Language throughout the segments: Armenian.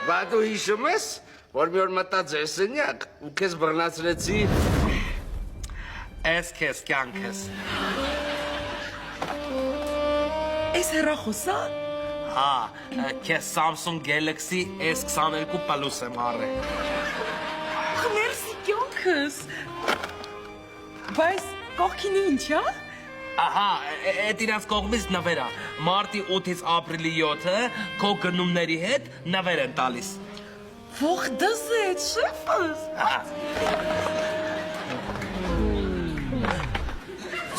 Բա դու հիշում ես, որ մի օր մտած ես սենյակ ու քեզ բռնացրեցի։ Էս քեզ կյանքս։ Էս հեռախոսա։ Հա, քեզ Samsung Galaxy S22 Plus եմ առել։ Մերսի կյանքս։ Բայց կողքինի ինչ, հա։ Ահա, այդ իրաց կողմից նվերա։ Մարտի 8-ից ապրիլի 7-ը քո գնումների հետ նվեր են տալիս։ Ող դզեց, շեֆս։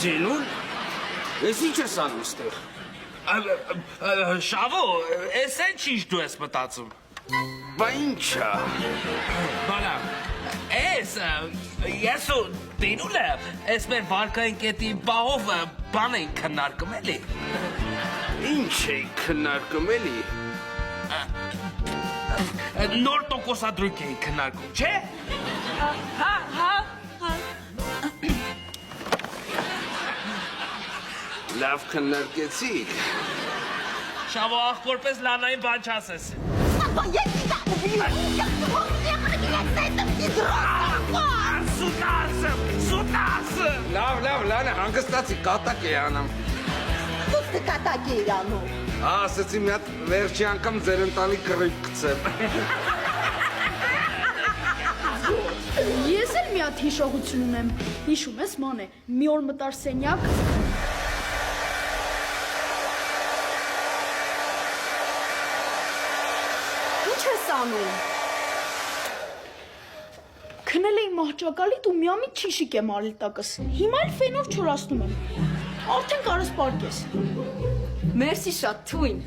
Ձենուն, ես ինչ ես անում ստեղ։ Շավո, ես են ինչ դու ես մտածում։ Բա ինչա։ Բանա, ես ու Տինուլը, ես մեր վարկային կետի պահով բան էին քննարկում էլի։ Ինչ էի քննարկում էլի։ Նոր տոկոսադրույք էին քննարկում, չէ։ Լավ քննարկեցիք։ Շավո աղբորպես լանային բան չասես։ Սուտասը։ Լավ, լանը հանգստացի կատակ է անում։ Ո՞ւստը կատակ է անում։ Ասեցի մի հատ վերջի անգամ ձեր ընտանի կռիվ գցեմ։ Ես էլ մի հատ հիշողություն ունեմ։ Հիշում ես, մանե, մի օր մտար սենյակ։ Ինչ ես անում։ Քնել էի մահճակալիտ ու միամիտ չիշիկ եմ արել տակս։ Հիմա էլ ֆենով չորացնում եմ։ Արդեն կարս պարկես։ Մերսի շատ թույն։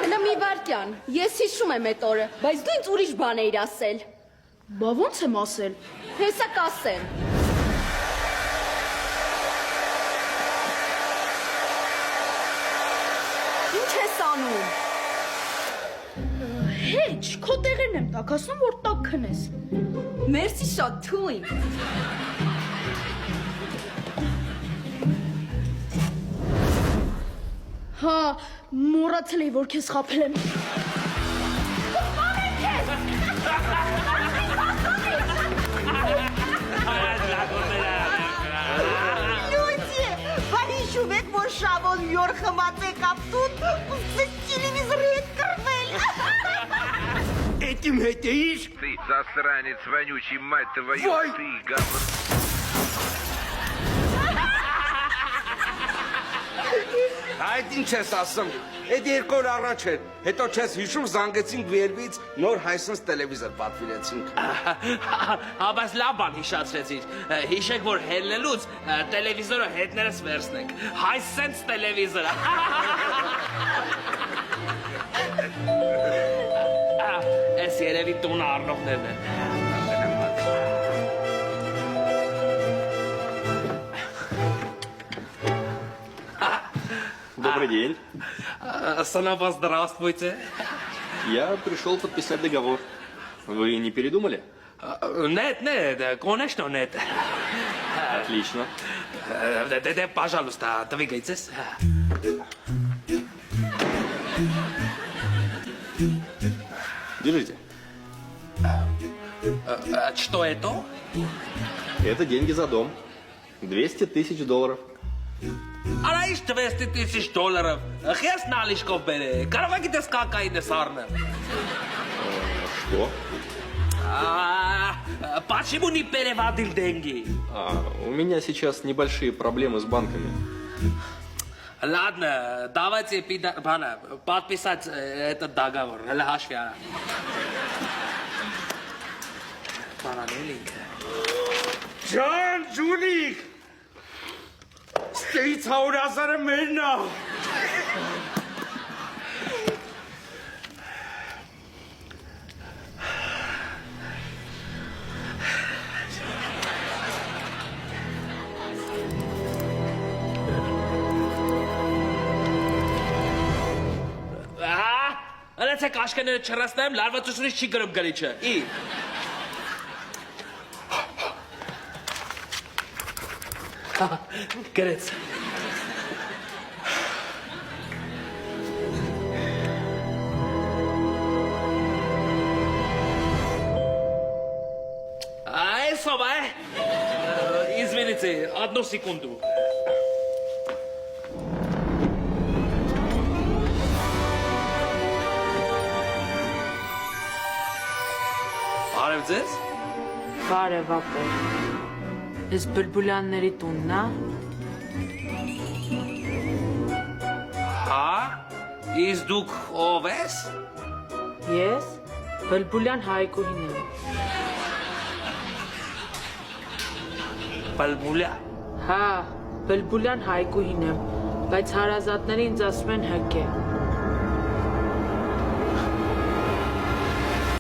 Հնա մի վարկյան, ես հիշում եմ այդ օրը, բայց դու ինձ ուրիշ բան էիր ասել։ Բա ոնց եմ ասել։ Հեսա կասեմ։ Ինչ ես անում։ Հեչ, քո տեղերն եմ տակասնում, որ տակ քնես։ Մերսի շատ թույն։ Հա, մոռացել էի, որ քեզ խաբել եմ։ Люди, բա հիշում եք, որ Շավոն մի օր խմած է կապտուն ու սկսեց տելևիզորի հետ կռվել։ Этим հետ էիր։ Ты, засранец вонючий, мать твою, Ой. ты, говно. Այդ ինչ ես ասում։ Այդ երկու օր առաջ էր։ Հետո չես հիշում զանգեցինք Վերվից նոր Hisense տելևիզոր պատվիրեցինք։ Հա, բայց լավ բան հիշացրեցիր։ Հիշեք, որ հելնելուց տելևիզորը հետներս վերցնենք։ Hisense տելևիզորը։ Էս երևի տունը առնողներն են։ Добрый день. Снова здравствуйте. Я пришел подписать договор. Вы не передумали? Нет, конечно, нет. Отлично. Пожалуйста, двигайтесь. Держите. Что это? Это деньги за дом. 200 тысяч долларов. Արա ինչ 200 тысяч долларов, խես նալիշկով բերե, կարող եք դες կակային ես առնել։ Что? Почему не переводил деньги? У меня сейчас небольшие проблемы с банками. Ладно, давайте подписать этот договор. Հաշվի արա։ Параллелинг։ Ջան, Ջունիկ։ Ստեից 100,000-ը մերն է։ Ալեցեք աշկաները չռասնեմ, լարվածությունից չի գրում գրիչը։ Գրեց։ Այսով է։ Извините, одну секунду. Բարև ձեզ։ Բարև ապեր։ Ես բլբուլյանների տունն է։ Հա։ Իսկ դուք ով ես։ Ես բլբուլյան Հայկուհին եմ։ Բլբուլյա։ Հա, բլբուլյան Հայկուհին եմ, բայց հարազատները ինձ ասում են հկ է։